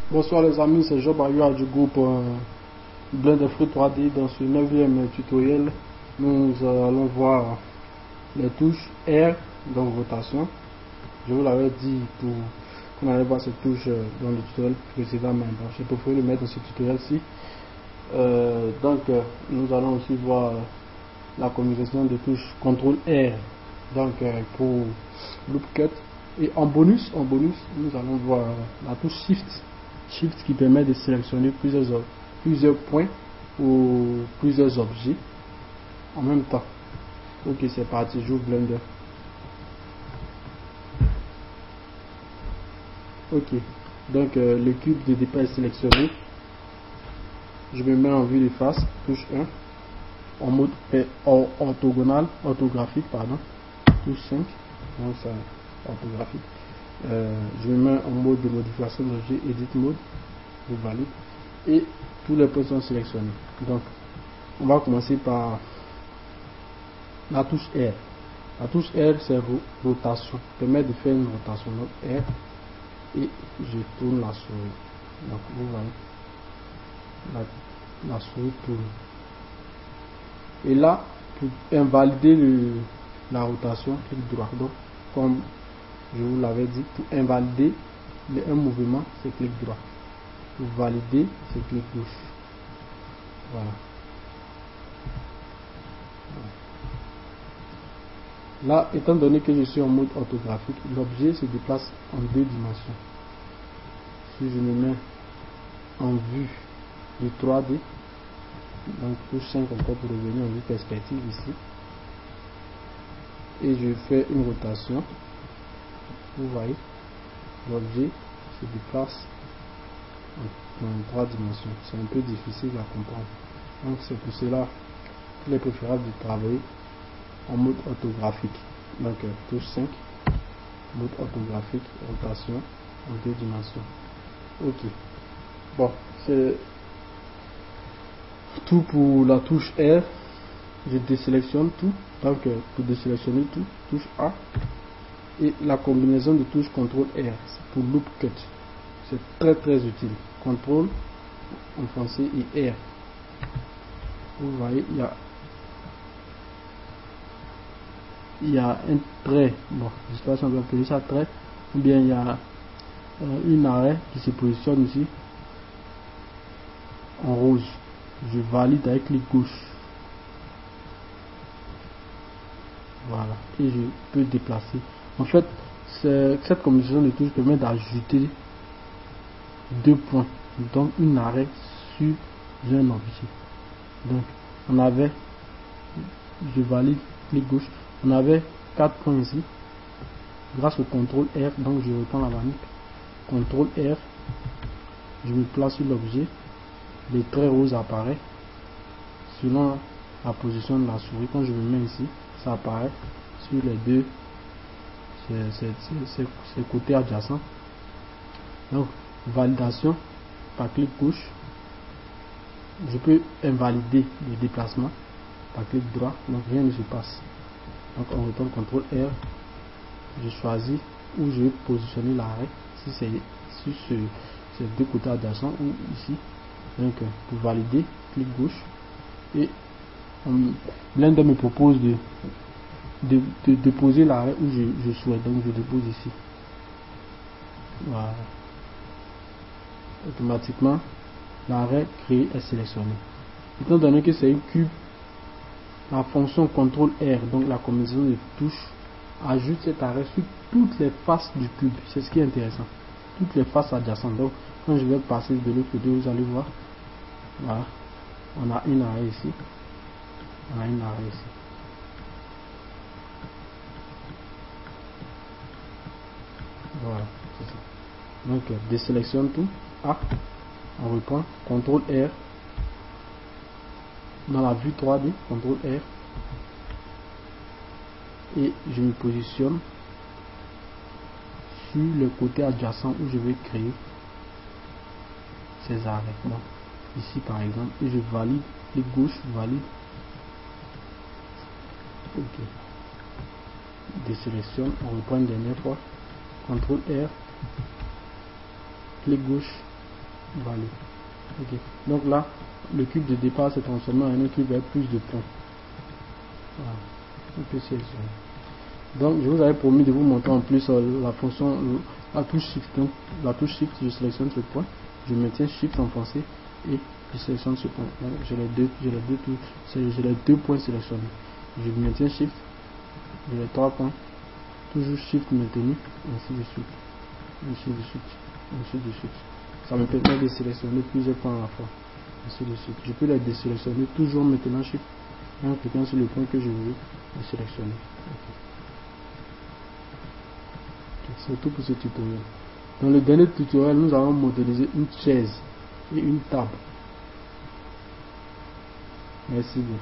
Bonsoir les amis, c'est Job Ayua du groupe Blender Fruit 3D. Dans ce 9e tutoriel, nous allons voir les touches R, donc rotation. Je vous l'avais dit qu'on allait voir cette touche dans le tutoriel précédent, mais bon, j'ai préféré le mettre dans ce tutoriel-ci. Nous allons aussi voir la combinaison de touches CTRL R, donc pour loop cut. Et en bonus, nous allons voir la touche Shift qui permet de sélectionner plusieurs points ou plusieurs objets en même temps. Ok, c'est parti, j'ouvre Blender. Ok, donc le cube de départ est sélectionné. Je me mets en vue de face, touche 1, en mode orthographique, touche 5, donc ça orthographique. Je me mets en mode de modification d'objet, edit mode, je valide, et tous les points sont sélectionnés. Donc on va commencer par la touche R. La touche R, c'est rotation, permet de faire une rotation. Donc R, et je tourne la souris. Donc vous voyez, la souris tourne. Et là, pour invalider la rotation, clic droit. Donc comme je vous l'avais dit, pour invalider un mouvement, c'est clic droit. Pour valider, c'est clic gauche. Voilà. Là, étant donné que je suis en mode orthographique, l'objet se déplace en 2 dimensions. Si je me mets en vue du 3D, donc touche 5 encore pour revenir en vue perspective ici, et je fais une rotation, vous voyez, l'objet se déplace en 3 dimensions. C'est un peu difficile à comprendre. Donc c'est pour cela qu'il est préférable de travailler en mode orthographique. Donc touche 5, mode orthographique, rotation en 2 dimensions. Ok. Bon, c'est tout pour la touche R. Je désélectionne tout. Donc pour désélectionner tout, touche A. Et la combinaison de touches CTRL R, c'est pour loop cut. C'est très utile. CTRL en français et R. Vous voyez, il y a un trait. Bon, je ne sais pas si on peut appeler ça trait. Ou bien il y a une arrêt qui se positionne ici en rouge. Je valide avec clic gauche. Voilà. Et je peux déplacer. En fait, cette combinaison de touches permet d'ajouter 2 points, donc une arrêt sur un objet. Donc on avait, je valide, clic gauche, on avait 4 points ici. Grâce au CTRL R, donc je reprends la manip, CTRL R, je me place sur l'objet, le trait rose apparaît selon la position de la souris. Quand je me mets ici, ça apparaît sur les deux ces côtés adjacents. Donc validation par clic gauche, je peux invalider le déplacement par clic droit, donc rien ne se passe. Donc on retourne CTRL R, je choisis où je vais positionner l'arrêt, si c'est sur ces deux côtés adjacents ou ici. Donc pour valider, clic gauche, et Blender me propose de déposer l'arrêt où je souhaite, donc je dépose ici. Voilà. Automatiquement l'arrêt créé est sélectionné. Étant donné que c'est un cube, la fonction CTRL R, donc la combinaison de touches, ajoute cet arrêt sur toutes les faces du cube. C'est ce qui est intéressant, toutes les faces adjacentes. Donc quand je vais passer de l'autre côté, vous allez voir, voilà, on a une arrêt ici, on a une arrêt ici. Voilà, c'est ça. Donc désélectionne tout, A, on reprend, CTRL R, dans la vue 3D, CTRL R, et je me positionne sur le côté adjacent où je vais créer ces arrêts. Donc, ici par exemple, et je valide, clic gauche, valide. Ok. Désélectionne, on reprend une dernière fois, CTRL R, clic gauche, valide. Ok. Donc là, le cube de départ s'est transformé en un cube avec plus de points. Voilà. On peut sélectionner. Donc je vous avais promis de vous montrer en plus la fonction, la touche Shift. Donc, la touche Shift, je sélectionne ce point, je maintiens Shift en français et je sélectionne ce point. Donc j'ai les deux points sélectionnés. Je maintiens Shift, j'ai les 3 points, toujours Shift maintenu, ainsi de suite, ainsi de suite, ainsi de suite. Ça me permet de sélectionner plusieurs points à la fois, ainsi de suite. Je peux les désélectionner toujours en maintenant Shift et en cliquant sur le point que je veux les sélectionner. C'est tout pour ce tutoriel. Dans le dernier tutoriel, nous avons modélisé une chaise et une table. Merci bien.